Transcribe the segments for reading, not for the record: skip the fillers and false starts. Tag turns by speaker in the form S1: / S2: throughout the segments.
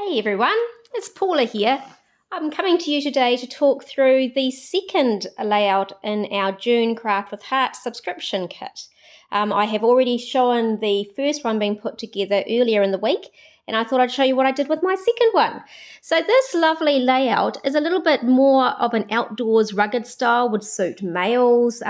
S1: Hey everyone, it's Paula here. I'm coming to you today to talk through the second layout in our June Craft with Heart subscription kit. I have already shown the first one being put together earlier in the week, and I thought I'd show you what I did with my second one. So this lovely layout is a little bit more of an outdoors rugged style, would suit males.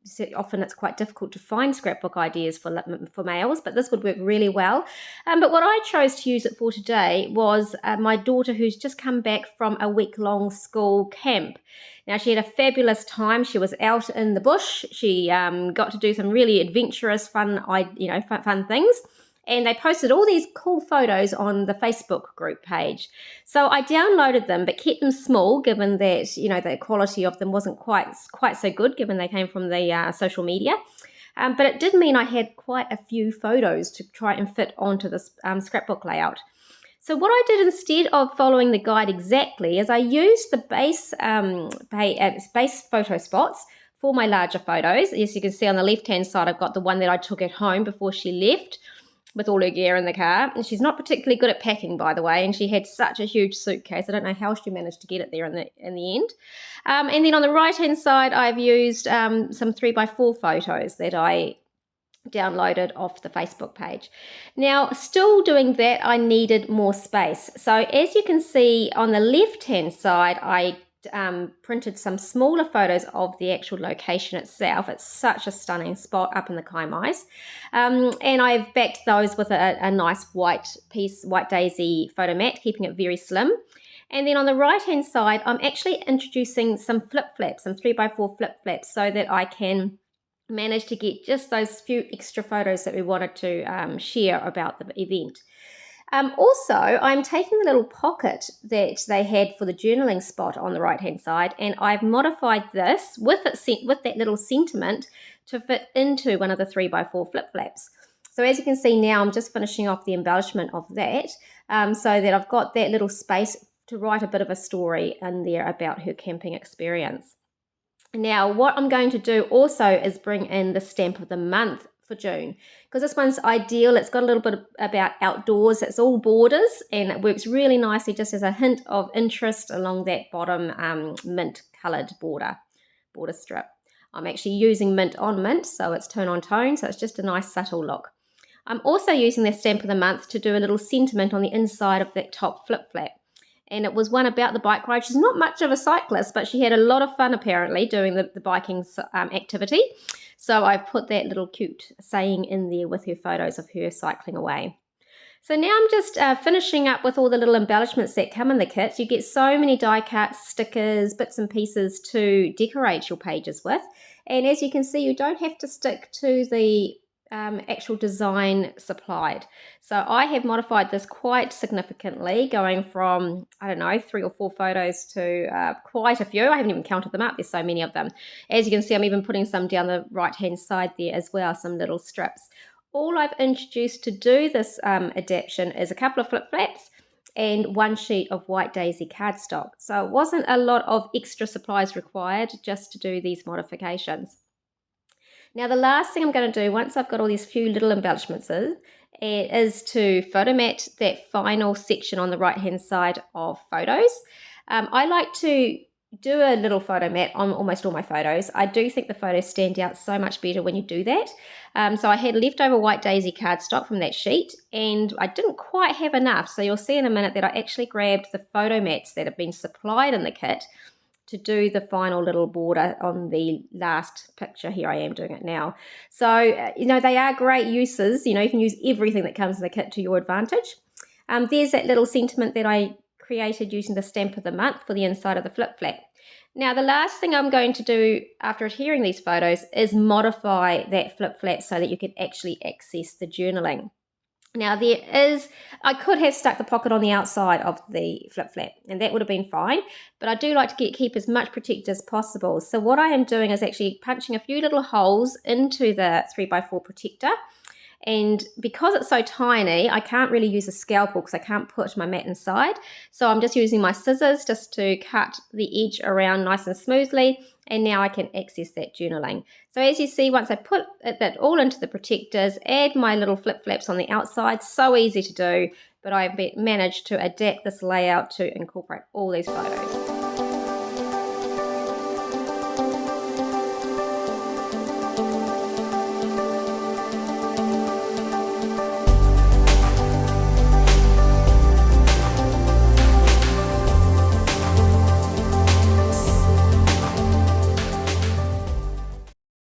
S1: So often it's quite difficult to find scrapbook ideas for males, but this would work really well. But what I chose to use it for today was my daughter, who's just come back from a week-long school camp. Now, she had a fabulous time. She was out in the bush. She got to do some really adventurous, fun things. And they posted all these cool photos on the Facebook group page. So I downloaded them, but kept them small, given that, the quality of them wasn't quite so good, given they came from the social media. But it did mean I had quite a few photos to try and fit onto this scrapbook layout. So what I did instead of following the guide exactly is I used the base photo spots for my larger photos. As you can see on the left-hand side, I've got the one that I took at home before she left, with all her gear in the car. And she's not particularly good at packing, by the way, and she had such a huge suitcase. I don't know how she managed to get it there in the end. And then on the right-hand side, I've used some 3x4 photos that I downloaded off the Facebook page. Now, still doing that, I needed more space. So as you can see on the left-hand side, I printed some smaller photos of the actual location itself. It's such a stunning spot up in the Kaimais. And I've backed those with a nice white daisy photo mat, keeping it very slim. And then on the right-hand side, I'm actually introducing some flip-flaps, some 3x4 flip-flaps, so that I can manage to get just those few extra photos that we wanted to share about the event. Also, I'm taking the little pocket that they had for the journaling spot on the right-hand side, and I've modified this with that little sentiment to fit into one of the 3x4 flip-flaps. So as you can see now, I'm just finishing off the embellishment of that, so that I've got that little space to write a bit of a story in there about her camping experience. Now, what I'm going to do also is bring in the stamp of the month for June, because this one's ideal. It's got a little bit about outdoors. It's all borders, and it works really nicely just as a hint of interest along that bottom mint coloured border strip. I'm actually using mint on mint, so it's tone on tone, so it's just a nice subtle look. I'm also using the stamp of the month to do a little sentiment on the inside of that top flip flap. And it was one about the bike ride. She's not much of a cyclist, but she had a lot of fun apparently doing the biking activity. So I've put that little cute saying in there with her photos of her cycling away. So now I'm just finishing up with all the little embellishments that come in the kit. You get so many die cuts, stickers, bits and pieces to decorate your pages with. And as you can see, you don't have to stick to the actual design supplied. So I have modified this quite significantly, going from, 3 or 4 photos to quite a few. I haven't even counted them up. There's so many of them. As you can see, I'm even putting some down the right-hand side there as well, some little strips. All I've introduced to do this adaptation is a couple of flip-flaps and 1 sheet of white daisy cardstock. So it wasn't a lot of extra supplies required just to do these modifications. Now, the last thing I'm going to do, once I've got all these few little embellishments is to photo mat that final section on the right-hand side of photos. I like to do a little photo mat on almost all my photos. I do think the photos stand out so much better when you do that. So I had leftover white daisy cardstock from that sheet, and I didn't quite have enough. So you'll see in a minute that I actually grabbed the photo mats that have been supplied in the kit to do the final little border on the last picture. Here I am doing it now. So, they are great uses. You can use everything that comes in the kit to your advantage. There's that little sentiment that I created using the stamp of the month for the inside of the flip flap. Now, the last thing I'm going to do after adhering these photos is modify that flip flap so that you can actually access the journaling. Now, I could have stuck the pocket on the outside of the flip flap, and that would have been fine, but I do like to keep as much protect as possible. So what I am doing is actually punching a few little holes into the 3x4 protector, and because it's so tiny, I can't really use a scalpel because I can't put my mat inside. So I'm just using my scissors just to cut the edge around nice and smoothly, and now I can access that journaling. So as you see, once I put that all into the protectors, add my little flip flaps on the outside. So easy to do. but I've managed to adapt this layout to incorporate all these photos.